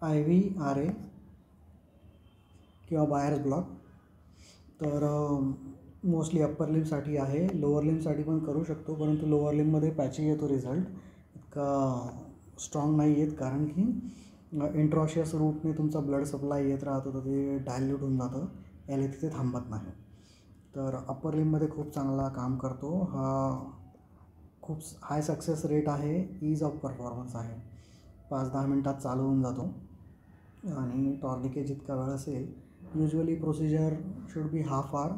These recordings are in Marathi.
IVRA किंवा बायर्स ब्लॉक. तर मोस्टली अप्पर लिम्बसाठी आहे, लोअर लिम्बसाठी पण करू शकतो, परंतु लोअर लिम्बमध्ये पॅची येतो रिझल्ट, इतका स्ट्रॉंग नाही येत, कारण की इंट्रॉशियस रूटने तुमचा ब्लड सप्लाय येत राहतो, तर ते डायल्यूट होऊन जातं, याला तिथे थांबत नाही. तर अप्पर लिम्बमध्ये खूप चांगला काम करतो हा. खूप हाय सक्सेस रेट आहे, ईज ऑफ परफॉर्मन्स आहे, 5-10 मिनटात चालू होऊन जातो. आणि टॉर्निके जितका वेळ असेल, usually procedure should be half hour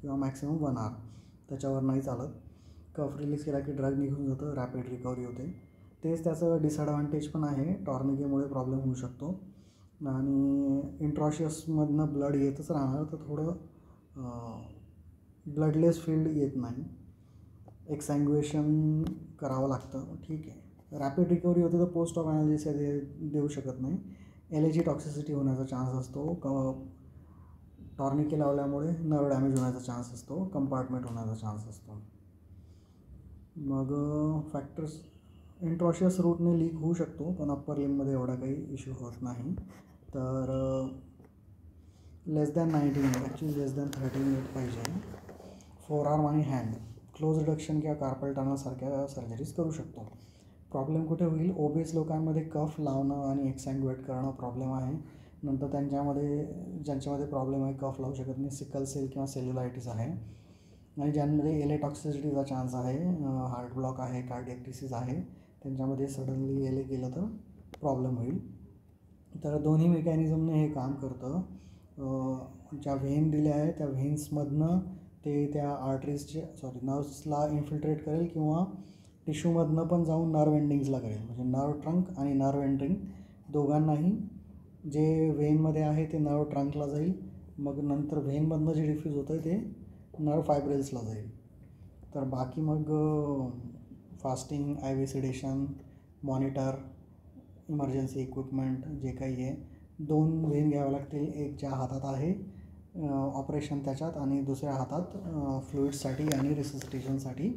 किंवा मॅक्सिमम 1 आवर, त्याच्यावर नाही चालत. कफ रिलीज केला की ड्रग निघून जातं, रॅपिड रिकव्हरी होते. तेच त्याचं डिसॲडव्हान्टेज पण आहे, टॉर्निकेमुळे प्रॉब्लेम होऊ शकतो आणि इंट्रॉशियसमधनं ब्लड येतच राहणार, तर थोडं ब्लडलेस फील्ड येत नाही, एक्सँग्युएशन करावं लागतं. ठीक आहे, रॅपिड रिकव्हरी होते, तर पोस्ट ऑफ ॲनालिसिस देऊ शकत नाही, LAG टॉक्सिसिटी होण्याचा चान्स असतो, टॉर्निके लावल्यामुळे नर्व डॅमेज होण्याचा चान्स असतो, कंपार्टमेंट होण्याचा चान्स असतो. मग फॅक्टर्स इंट्रॉशियस रूटने लीक होऊ शकतो, पण अप्पर लिम्बमध्ये एवढा काही इश्यू होत नाही. तर लेस दॅन 90 मिनिट, ॲक्च्युली लेस दॅन 30 मिनिट पाहिजे. फोरआर्म आणि हँड क्लोज रिडक्शन किंवा कार्पल टनलसारख्या सर्जरीज करू शकतो. प्रॉब्लेम कुठे होईल, ओबेस लोकांमध्ये कफ लावणं आणि एक्सँग्युएट करणं प्रॉब्लेम आहे. नंतर ज्यांच्यामध्ये प्रॉब्लेम आहे, कफ लावू शकत नाही, सिकल सेल किंवा सेल्युलायटिस आहे, आणि ज्यांमध्ये LA टॉक्सिसिटीचा चान्स आहे, हार्ट ब्लॉक आहे, कार्डियक डिसीज आहे, त्यांच्यामध्ये सडनली LA गेलं तर प्रॉब्लेम होईल. तर दोन्ही मेकॅनिझमने हे काम करतं. ज्या व्हेन दिल्या आहे त्या व्हेन्समधनं ते त्या नर्व्सला इन्फिल्ट्रेट करेल किंवा टिश्यूमधनं पण जाऊन नर्व एंडिंग्सला करेल, म्हणजे नर्व ट्रंक आणि नर्व एंडिंग दोघांनाही. जे व्हेनमध्ये आहे ते नर्व ट्रंकला जाईल, मग नंतर व्हेनमधनं जे डिफ्यूज होतं आहे ते नर्व फायब्रिल्सला जाईल. तर बाकी मग fasting, IV sedation, monitor, emergency equipment जे काही आहे, 2 व्हेन घ्यावे लागतील, एक ज्या हातात आहे ऑपरेशन त्याच्यात, आणि दुसऱ्या हातात फ्लुइड्ससाठी आणि रिससिटेशनसाठी.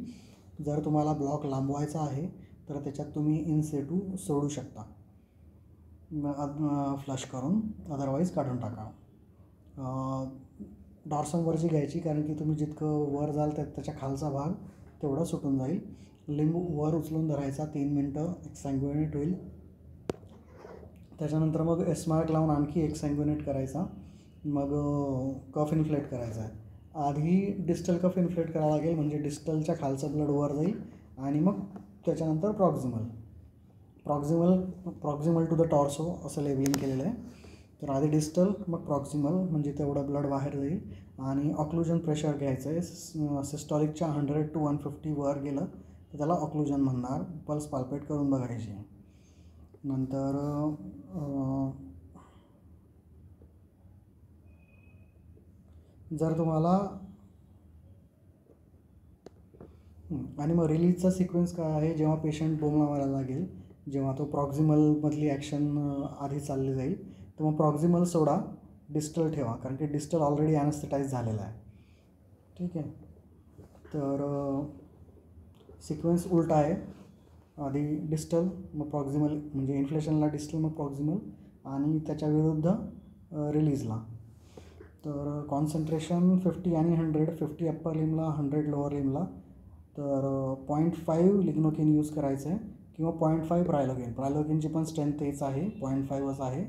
जर तुम्हाला ब्लॉक लांबवायचा आहे तर त्याच्यात तुम्ही इन सिटू सोडू शकता फ्लश करून, अदरवाईज काढून टाका. डॉर्समवरची घ्यायची, कारण की तुम्ही जितकं वर जाल त्याच्या खालचा भाग तेवढा सुटून जाईल. लिंब वर उचलून धरायचा, 3 मिनटं एक्सँग्युएट होईल. त्याच्यानंतर मग एस्मार्क लावून आणखी एक्सँग्युएट करायचा, मग कफ इन्फ्लेट करायचा आहे. आधी डिस्टल कफ इन्फ्लेट करावं लागेल, म्हणजे डिस्टलच्या खालचं ब्लड वर जाईल, आणि मग त्याच्यानंतर प्रॉक्झिमल टू द टॉर्सो असं लेबलिंग केलेलं आहे. तर आधी डिस्टल, मग प्रॉक्झिमल, म्हणजे तेवढं ब्लड बाहेर जाईल. आणि ऑक्लुजन प्रेशर घ्यायचं आहे, सिस्टॉलिकच्या 100 to 150 वर गेलं तर त्याला ऑक्लुजन म्हणणार. पल्स पाल्पेट करून बघायची. नंतर जर तुम्हाला आणि मग रिलीजचा सिक्वेन्स काय आहे, जेव्हा पेशंट बोंब लावायला लागेल, जेव्हा तो प्रॉक्झिमलमधली ॲक्शन आधी चालली जाईल, तर मग प्रॉक्झिमल सोडा, डिस्टल ठेवा, कारण की डिस्टल ऑलरेडी ॲनेस्थेटाईज झालेला आहे. ठीक आहे, तर सिक्वेन्स उलटा आहे, आधी डिस्टल मग प्रॉक्झिमल, म्हणजे इन्फ्लेशनला डिस्टल मग प्रॉक्झिमल, आणि त्याच्या विरुद्ध रिलीजला. तर कॉन्सन्ट्रेशन 50 आणि 100, 50 अप्पर लिमला, 100 लोअर लिमला. तर 0.5 लिग्नोकेन यूज करायचं आहे किंवा 0.5 प्रायलोकेनची पण स्ट्रेंथ तेच आहे, 0.5च आहे.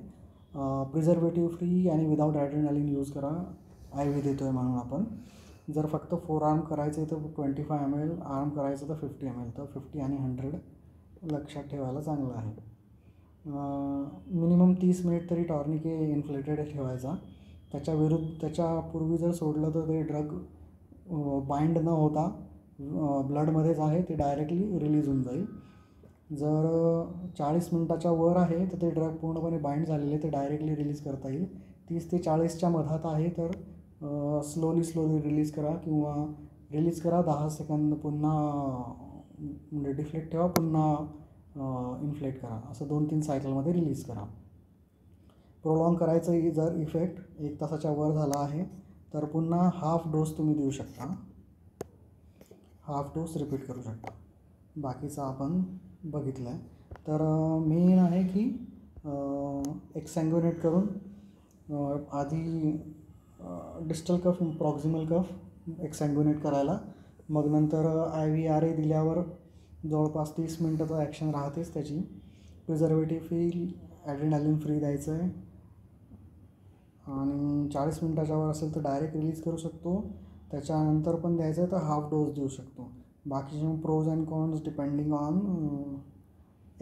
प्रिझर्वेटिव्ह फ्री आणि विदाऊट ॲड्रेनालिन यूज करा, IV देतो आहे म्हणून आपण. जर फक्त 4 आर्म करायचं आहे तर 25 ml, आर्म करायचं तर 50 ml. तर 50 आणि 100 लक्षात ठेवायला चांगलं आहे. मिनिमम 30 मिनिट तरी टॉर्निके इन्फ्लेटेड ठेवायचा. त्याच्यापूर्वी जर सोडलं तर ते ड्रग बाइंड न होता ब्लडमध्येच आहे, ते डायरेक्टली रिलीज होऊन जाईल. जर 40 मिनटाच्या वर आहे तर ते ड्रग पूर्णपणे बाइंड झालेले, ते डायरेक्टली रिलीज करता येईल. 30 ते 40च्या मधात आहे तर स्लोली रिलीज करा, किंवा रिलीज करा 10 सेकंद, पुन्हा म्हणजे डिफ्लेक्ट ठेवा, पुन्हा इन्फ्लेट करा, असं 2-3 सायकलमध्ये रिलीज करा. प्रोलॉंग करायचं जर इफेक्ट 1 तासाच्या वर झाला आहे तर पुन्हा हाफ डोस तुम्ही देऊ शकता, हाफ डोस रिपीट करू शकता. बाकीचं आपण बघितलं आहे. तर मेन आहे की एक्ससँग्युनेट करून आधी डिस्टल कफ प्रॉक्झिमल कफ एक्ससँग्युनेट करायला, मग नंतर IVRA दिल्यावर जवळपास 30 मिनटाचं ॲक्शन राहतेच त्याची. प्रिझर्वेटिव्ह फ्री, ॲड्रेनालिन फ्री द्यायचं आहे आणि 40 मिनटाच्या वर असेल तर डायरेक्ट रिलीज करू शकतो. त्याच्यानंतर पण द्यायचं आहे तर हाफ डोस देऊ शकतो. बाकीचे मग pros and cons depending on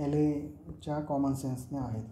LAच्या कॉमन सेन्सने आहेत.